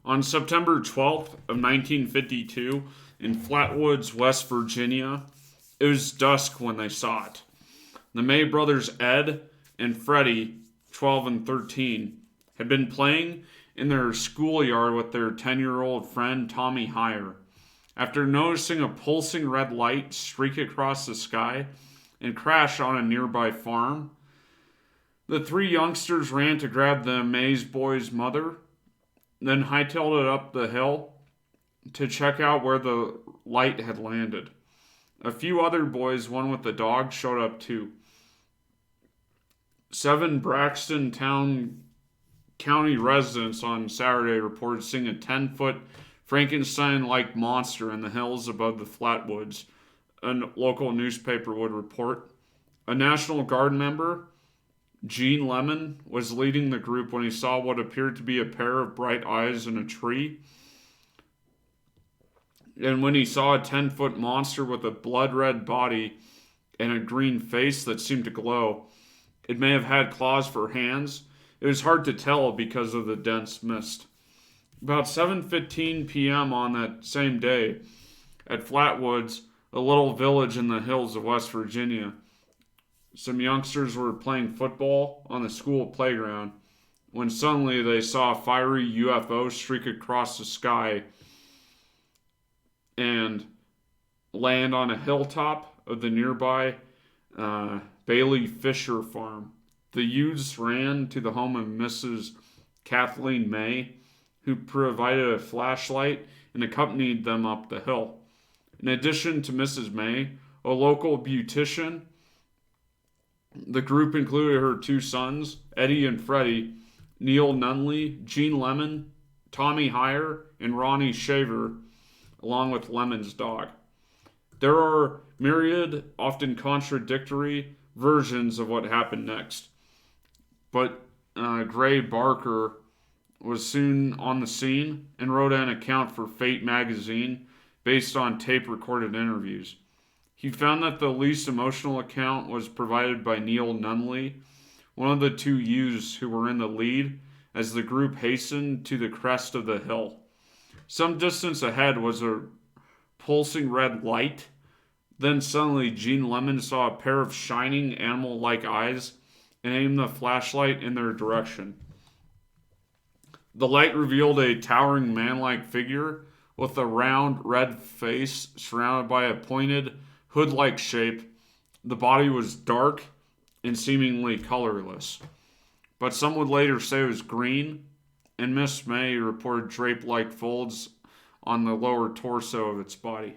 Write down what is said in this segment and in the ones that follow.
On September 12th of 1952, in Flatwoods, West Virginia, it was dusk when they saw it. The May brothers Ed and Freddie, 12 and 13, had been playing in their schoolyard with their 10-year-old friend Tommy Heyer. After noticing a pulsing red light streak across the sky and crash on a nearby farm, the three youngsters ran to grab the amazed boy's mother, then hightailed it up the hill to check out where the light had landed. A few other boys, one with the dog, showed up too. 7 Braxton County residents on Saturday reported seeing a 10-foot Frankenstein-like monster in the hills above the Flatwoods, a local newspaper would report. A National Guard member, Gene Lemon, was leading the group when he saw what appeared to be a pair of bright eyes in a tree. And when he saw a 10-foot monster with a blood-red body and a green face that seemed to glow, it may have had claws for hands. It was hard to tell because of the dense mist. About 7:15 p.m. on that same day, at Flatwoods, a little village in the hills of West Virginia, some youngsters were playing football on the school playground when suddenly they saw a fiery UFO streak across the sky and land on a hilltop of the nearby Bailey Fisher farm. The youths ran to the home of Mrs. Kathleen May, who provided a flashlight and accompanied them up the hill. In addition to Mrs. May, a local beautician, the group included her 2 sons, Eddie and Freddie, Neil Nunley, Gene Lemon, Tommy Heyer, and Ronnie Shaver, along with Lemon's dog. There are myriad, often contradictory versions of what happened next. But Gray Barker was soon on the scene and wrote an account for Fate magazine based on tape-recorded interviews. He found that the least emotional account was provided by Neil Nunley, one of the 2 youths who were in the lead as the group hastened to the crest of the hill. Some distance ahead was a pulsing red light. Then suddenly Gene Lemon saw a pair of shining animal-like eyes and aimed the flashlight in their direction. The light revealed a towering man-like figure with a round red face surrounded by a pointed hood-like shape. The body was dark and seemingly colorless, but some would later say it was green, and Miss May reported drape-like folds on the lower torso of its body.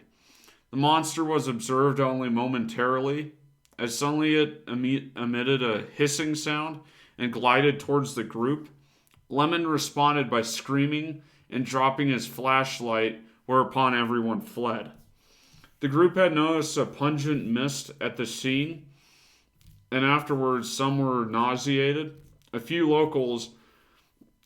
The monster was observed only momentarily, as suddenly it emitted a hissing sound and glided towards the group. Lemon responded by screaming and dropping his flashlight, whereupon everyone fled. The group had noticed a pungent mist at the scene, and afterwards some were nauseated. A few locals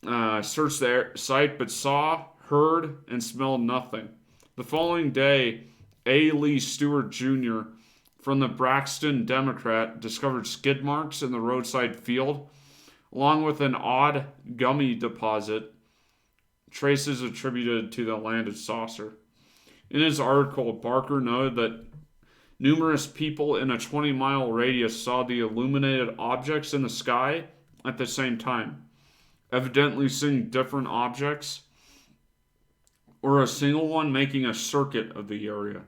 searched the site but saw, heard, and smelled nothing. The following day, A. Lee Stewart Jr. from the Braxton Democrat discovered skid marks in the roadside field, along with an odd gummy deposit, traces attributed to the landed saucer. In his article, Barker noted that numerous people in a 20-mile radius saw the illuminated objects in the sky at the same time, evidently seeing different objects, or a single one making a circuit of the area.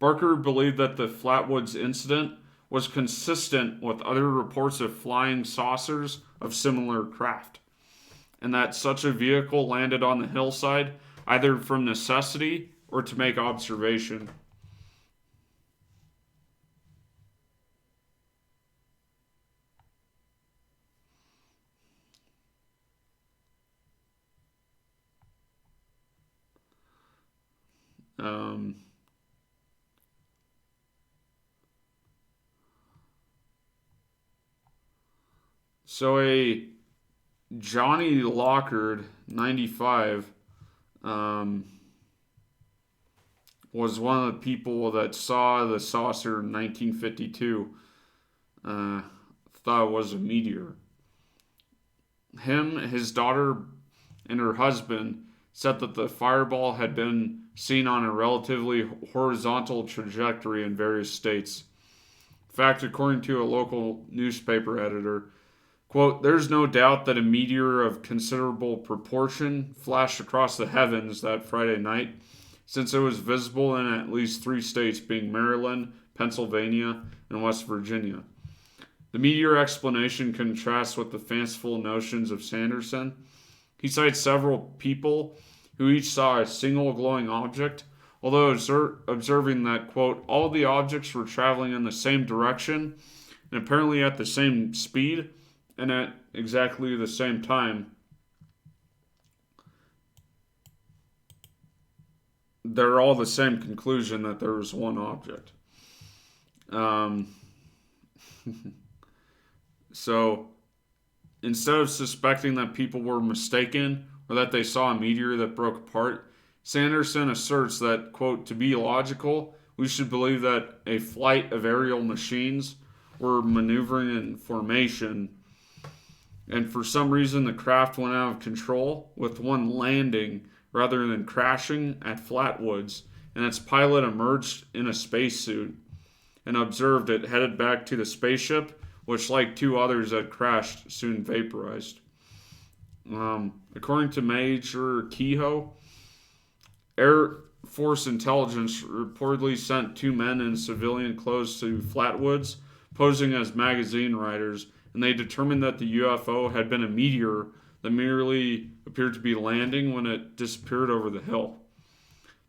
Barker believed that the Flatwoods incident was consistent with other reports of flying saucers of similar craft, and that such a vehicle landed on the hillside either from necessity or to make observation. So a Johnny Lockard, 95, was one of the people that saw the saucer in 1952. Thought it was a meteor. Him, his daughter, and her husband said that the fireball had been seen on a relatively horizontal trajectory in various states. In fact, according to a local newspaper editor, quote, "There's no doubt that a meteor of considerable proportion flashed across the heavens that Friday night, since it was visible in at least 3 states, being Maryland, Pennsylvania, and West Virginia." The meteor explanation contrasts with the fanciful notions of Sanderson. He cites several people who each saw a single glowing object, although observing that, quote, "all the objects were traveling in the same direction and apparently at the same speed and at exactly the same time. They're all the same conclusion that there was one object." Um, so instead of suspecting that people were mistaken or that they saw a meteor that broke apart, Sanderson asserts that, quote, "to be logical, we should believe that a flight of aerial machines were maneuvering in formation, and for some reason the craft went out of control, with one landing rather than crashing at Flatwoods, and its pilot emerged in a spacesuit and observed it headed back to the spaceship, which, like 2 others that crashed, soon vaporized." According to Major Kehoe, Air Force intelligence reportedly sent 2 men in civilian clothes to Flatwoods, posing as magazine writers, and they determined that the UFO had been a meteor that merely appeared to be landing when it disappeared over the hill.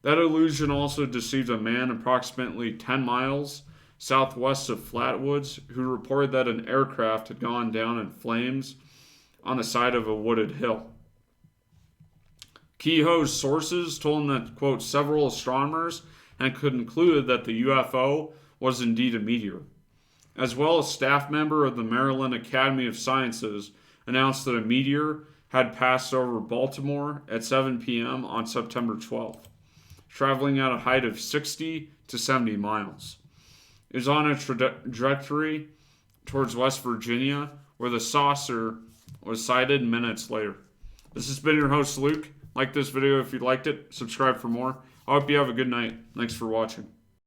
That illusion also deceived a man approximately 10 miles southwest of Flatwoods who reported that an aircraft had gone down in flames on the side of a wooded hill. Kehoe's sources told him that, quote, "several astronomers had concluded that the UFO was indeed a meteor." As well, a staff member of the Maryland Academy of Sciences announced that a meteor had passed over Baltimore at 7 p.m. on September 12th, traveling at a height of 60 to 70 miles. It was on a trajectory towards West Virginia, where the saucer was sighted minutes later. This has been your host, Luke. Like this video if you liked it. Subscribe for more. I hope you have a good night. Thanks for watching.